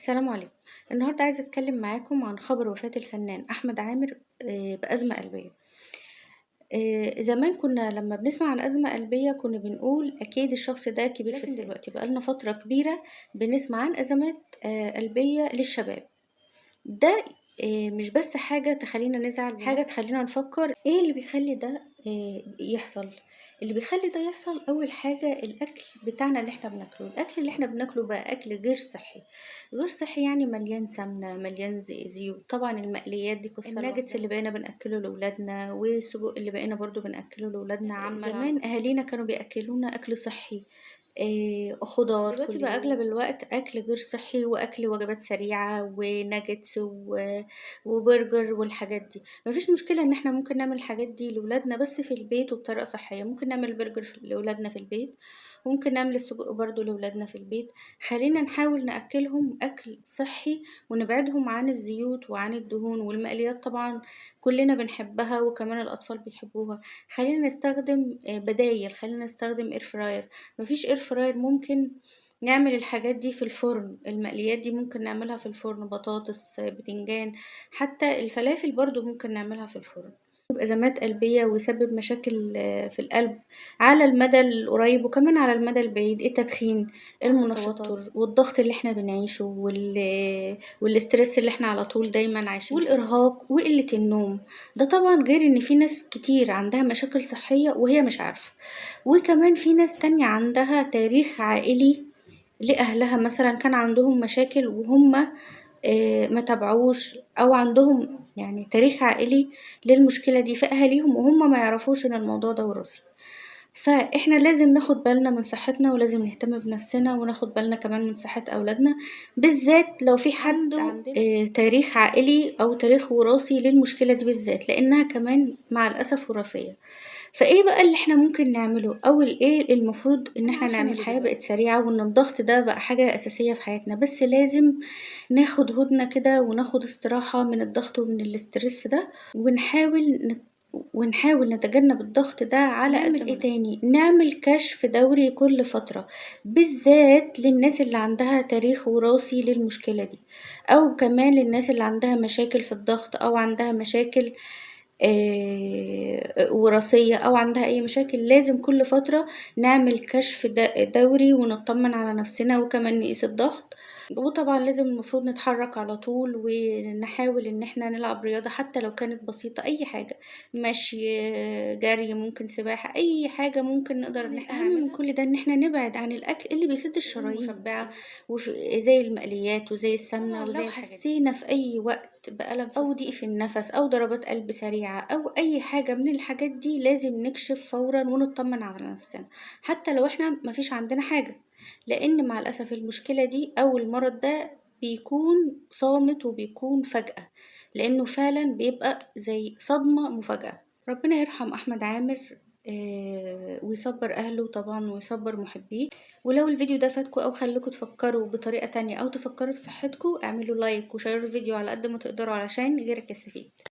السلام عليكم. النهارده عايزة أتكلم معاكم عن خبر وفاة الفنان أحمد عامر بأزمة قلبية. زمان كنا لما بنسمع عن أزمة قلبية كنا بنقول أكيد الشخص ده كبير في السن، دلوقتي بقالنا فترة كبيرة بنسمع عن أزمات قلبية للشباب. ده مش بس حاجة تخلينا نزعل، حاجة تخلينا نفكر ايه اللي بيخلي ده يحصل. اللي بيخلي ده يحصل اول حاجة الاكل بتاعنا اللي احنا بناكله. الاكل اللي احنا بناكله بقى اكل غير صحي، غير صحي يعني مليان سمنة، مليان زيوت. طبعا المقليات دي قصة، الناجتس اللي بقينا بنأكله لأولادنا والسجق اللي بقينا برضو بنأكله لأولادنا. زمان اهالينا كانوا بيأكلونا اكل صحي، خضار. دلوقتي بقى اغلب الوقت اكل غير صحي واكل وجبات سريعه وناجتس وبرجر والحاجات دي. مفيش مشكله ان احنا ممكن نعمل الحاجات دي لاولادنا بس في البيت وبطريقه صحيه. ممكن نعمل برجر لاولادنا في البيت، ممكن نعمل السجق برضو لاولادنا في البيت. خلينا نحاول ناكلهم اكل صحي ونبعدهم عن الزيوت وعن الدهون والمقليات. طبعا كلنا بنحبها وكمان الاطفال بيحبوها. خلينا نستخدم بدايل، خلينا نستخدم اير فراير. مفيش اير فراير ممكن نعمل الحاجات دي في الفرن. المقليات دي ممكن نعملها في الفرن، بطاطس، بتنجان، حتى الفلافل برضو ممكن نعملها في الفرن. أزمات قلبية ويسبب مشاكل في القلب على المدى القريب وكمان على المدى البعيد. التدخين، المنشطات والضغط اللي احنا بنعيشه والاسترس اللي احنا على طول دايما عايشين، والإرهاق وقلة النوم. ده طبعا غير ان في ناس كتير عندها مشاكل صحية وهي مش عارفة. وكمان في ناس تانية عندها تاريخ عائلي لأهلها، مثلا كان عندهم مشاكل وهم ما تابعوش، او عندهم يعني تاريخ عائلي للمشكلة دي في اهاليهم وهم ما يعرفوش ان الموضوع ده وراثي. فاحنا لازم ناخد بالنا من صحتنا ولازم نهتم بنفسنا وناخد بالنا كمان من صحة اولادنا، بالذات لو في حد عنده تاريخ عائلي او تاريخ وراثي للمشكلة دي بالذات، لانها كمان مع الاسف وراثية. فايه بقى اللي احنا ممكن نعمله او ايه المفروض ان احنا نعمل؟ الحياة بقت سريعة وان الضغط ده بقى حاجة اساسية في حياتنا، بس لازم ناخد هدنة كده وناخد استراحة من الضغط ومن الاسترس ده، ونحاول نتجنب الضغط ده على قد ايه تاني. نعمل كشف دوري كل فترة، بالذات للناس اللي عندها تاريخ وراثي للمشكلة دي، او كمان للناس اللي عندها مشاكل في الضغط او عندها مشاكل وراثية أو عندها أي مشاكل. لازم كل فترة نعمل كشف دوري ونطمن على نفسنا وكمان نقيس الضغط. وطبعا لازم المفروض نتحرك على طول ونحاول ان احنا نلعب رياضة حتى لو كانت بسيطة، اي حاجة، مشي، جري، ممكن سباحة، اي حاجة ممكن نقدر ان احنا نعملها. من كل ده ان احنا نبعد عن الاكل اللي بيسد الشرايين المشبعة زي المقليات وزي السمنة وزي الحاجات دي. حسينا في اي وقت بألم او ضيق في النفس او ضربات قلب سريعة او اي حاجة من الحاجات دي لازم نكشف فورا ونطمن على نفسنا حتى لو احنا مفيش عندنا حاجة، لأن مع الأسف المشكلة دي أو المرض ده بيكون صامت وبيكون فجأة، لأنه فعلا بيبقى زي صدمة مفاجأة. ربنا يرحم أحمد عامر ويصبر أهله طبعا ويصبر محبيه. ولو الفيديو ده فاتكم أو خليكم تفكروا بطريقة تانية أو تفكروا في صحتكم، اعملوا لايك وشيروا الفيديو على قد ما تقدروا علشان غيرك يستفيد.